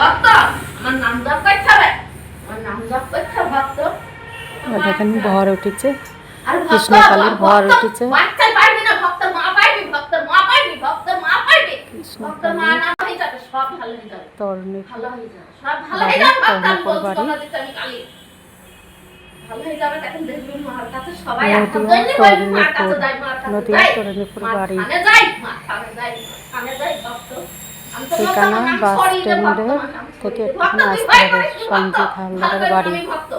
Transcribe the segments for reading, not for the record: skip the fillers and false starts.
ভক্ত আমার নাম জপ করতে হবে, আমার নাম জপ করতে হবে ভক্ত। দেখেন ভর উঠেছে, আর কৃষ্ণকালীর ভর উঠেছে। বাচ্চা পারবি না, ভক্ত মা পারবি, ভক্ত মা পারবি, ভক্ত মা পারবি, ভক্ত মা না হয়ে যাবে, সব ভালো হয়ে যাবে, তরুণী ভালো হয়ে যাবে, সব ভালো হয়ে যাবে। ভক্ত আমি বলছি বাড়ি কথা দিচ্ছি আমি কালী ভালো হয়ে যাবে। তখন দেখবি মার কাছে সবাই নদিয়া একটা দৈনিক বলবি মার কাছে যাই, মার কাছে নদিয়া যাই, তরুণীপুর মার বাড়ি। থানে যাই, মার থানে যাই, থানে যাই ভক্ত। আমি তো বলছি ঠিকানা আমার নাম বাস ছড়িয়ে দে ভক্ত, স্ট্যান্ডে আমার নাম থেকে ছড়িয়ে দে ভক্ত, একটুখানি তুই আসতে ভয় হবে। করিস না ভক্ত, সঞ্জিত ভালো হালদারের করবো বাড়ি আমি ভক্ত,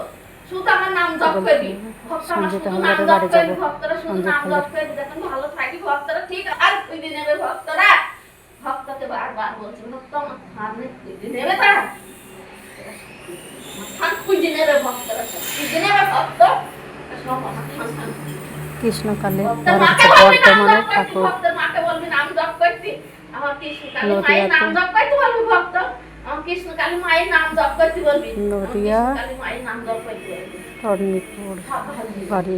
শুধু আমার নাম জপ বলতে করবি হবে। ভক্ত, আমার সঞ্জিত শুধু নাম হালদারের জপ বাড়ি করবি যাব। ভক্তরা, শুধু সঞ্জিত নাম জপ হালদার করবি, দেখুন ভালো থাকি ভক্তরা। ঠিক আর খুঁজে নেবে ভক্তরা, ভক্তকে বারবার বলছে ভক্ত আমার থানে খুঁজে নেবে, তারা থান খুঁজে নেবে ভক্তরা, খুঁজে নেবে ভক্ত সব আমার থান। কৃষ্ণকালীর ভক্তের ভর মাকে উঠেছে, বলবি নাম বর্ধমানের জপ করবি, ঠাকুর। ভক্তের মাকে বলবি নাম জপ করতি, আমার কৃষ্ণকালী মায়ের নদিয়াতে নাম জপ করতে বলবি ভক্ত, আমার কৃষ্ণকালী মায়ের নাম জপ করতে বলবি, নদিয়া কৃষ্ণকালী মায়ের নাম জপ করতে বলবি, তরুণীপুর সব ভালো হয়ে যাবে। বাড়ি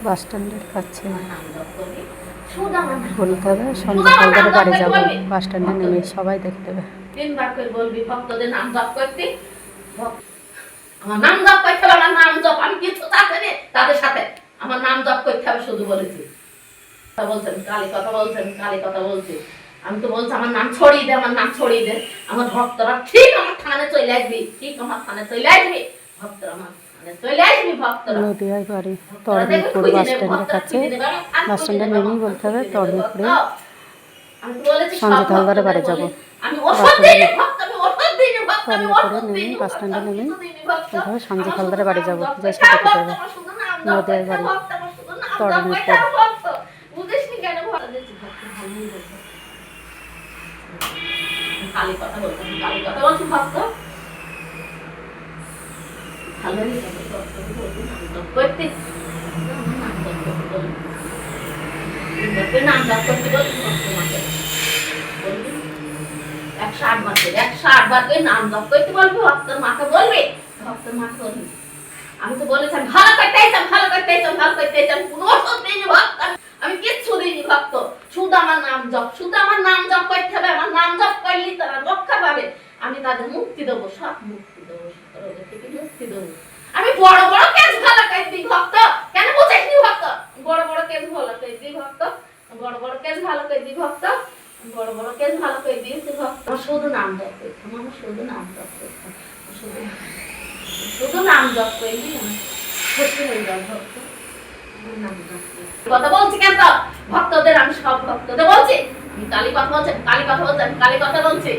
বাস স্ট্যান্ডের কাছে আমার নাম জপ করবি, শুধু আমার নাম বলতে হবে। শুধু সঞ্জিত আমার নাম হালদারের জপ বাড়ি করতে যাব। বলবি, বাস স্ট্যান্ডে নেমে সবাই দেখতে দেবে। তিনবার করে বলবি ভক্তদের নাম জপ করতে, আমার নাম জপ করতে হবে, আমার নাম জপ, আমি কিছু চাচ্ছি না তাদের সাথে, আমার নাম জপ করতে হবে শুধু বলেছি। কথা বলছেন কালী কথা বলছেন, কালী কথা বলছি, আমি তো বলছি আমার নাম ছড়িয়ে দে, আমার নাম ছড়িয়ে দে, আমার ভক্তরা ঠিক আমার থানে চলে আসবি, ঠিক আমার থানে চলে আসবি ভক্তরা, আমার থানে চলে আসবি ভক্তরা। নদিয়ায় বাড়ি তরুণীপুর বাস স্ট্যান্ডের কাছে। বাস স্ট্যান্ডে নেমেই বলতে হবে তরুণীপুরে আমি তো বলেছি সঞ্জিত হালদারের বাড়ি যাব। আমি ওষুধ দিই না ভক্ত, আমি ওষুধ দিই না ভক্ত, আমি তরুণীপুরে ওষুধ দিই নেমেই না বাস ভক্ত, স্ট্যান্ডে আমি নেমেই কিছু দিই না ভক্ত, বলতে হবে সঞ্জিত আমার হালদারের বাড়ি যাব। শুধু যে নাম সাথে জপ যেতে করতে হবে। হবে, আমার শুধু নাম জপ নদিয়ার করতে বাড়ি হবে ভক্ত, আমার শুধু নাম জপ করতে তরুণীপুর। হবে ভক্ত, বুঝিসনি কেন ভক্ত দিচ্ছি ভক্ত, ভালোই বলছে কালী কথা বলছি, কালী কথা বলছি ভক্ত, ভালোই যাবে ভক্ত, বলবি নাম জপ করতে, নাম জপ করতে বলবি, নাম জপ করতে বলবি ভক্ত মাকে বলবি 108 বার করে, 108 বার করে নাম জপ করতে বলবি ভক্তের মাকে বলবি, ভক্তের মাকে বলবি। আমি তো বলেছি আমি ভালো করতে চাই, ভালো করতে চাই, ভালো করতে চাই, কোনো ওষুধ দিইনি ভক্ত, আমি কিচ্ছু দিইনি ভক্ত, শুধু আমার নাম জপ, শুধু আমার নাম জপ করতে হবে, আমার নাম জপ করলেই তারা রক্ষা পাবে, আমি তাদের মুক্তি দেবো, সব মুক্তি দেবো, রোগের থেকে মুক্তি দেবো। আমি বড় বড় কেস ভালো করে দিই ভক্ত, কেন বুঝেছিস ভক্ত, বড় বড় কেস ভালো করে দিই ভক্ত, বড় বড় কেস ভালো করে দিই ভক্ত, বড় বড় কেস ভালো করে দিয়েছি ভক্ত, আমার শুধু নাম জপ করতে, আমার শুধু নাম জপ করতে, শুধু শুধু নাম জপ করবি, সত্যি হয়ে যাবে ভক্ত, নাম জপ করবি। কথা বলছি কেন তো ভক্তদের, আমি সব ভক্তদের বলছি, আমি কালী কথা বলছি, কালী কথা বলছি, আমি কালী কথা বলছি,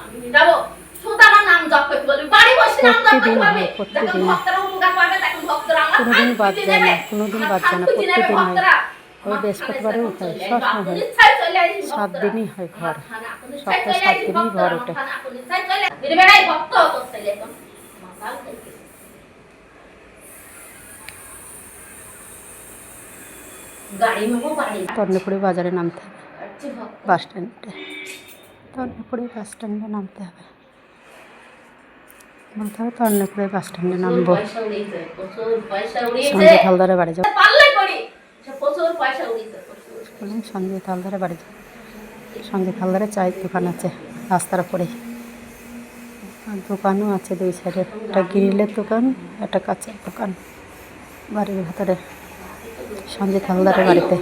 আমি যাবো শুধু আমার নাম জপ করতে বলবি, বাড়ি বসে নাম জপ করতে বলবি, যখন ভক্তরা উপকার পাবে তখন ভক্তরা আমার কোনোদিন বাদ খুঁজে যায় নেবে, না, কোনোদিন বাদ যায় না, খুঁজে নেবে প্রত্যেকদিন হয়। ভক্তরা, ওই বৃহস্পতিবারেও হয়, সবসময় হয়। 7 দিনই হয় ভর, সপ্তাহে 7 দিনই ভর ওঠে। তরুণীপুরে বাজারে নামতে হবে, বাস স্ট্যান্ডে, তরুণীপুরে বাস স্ট্যান্ডে নামতে হবে, বলতে হবে তরুণীপুরে বাস স্ট্যান্ডে নামবো। সঞ্জিত হালদারের বাড়ি যাবো, সঞ্জিত হালদারের বাড়ি যাবো। সঞ্জিত হালদারের চায়ের দোকান আছে রাস্তার উপরে, আর দোকানও আছে দুই সাইডে, একটা গ্রিলের দোকান, একটা কাঁচের দোকান বাড়ির ভেতরে। সঞ্জিত হালদারের বাড়িতে।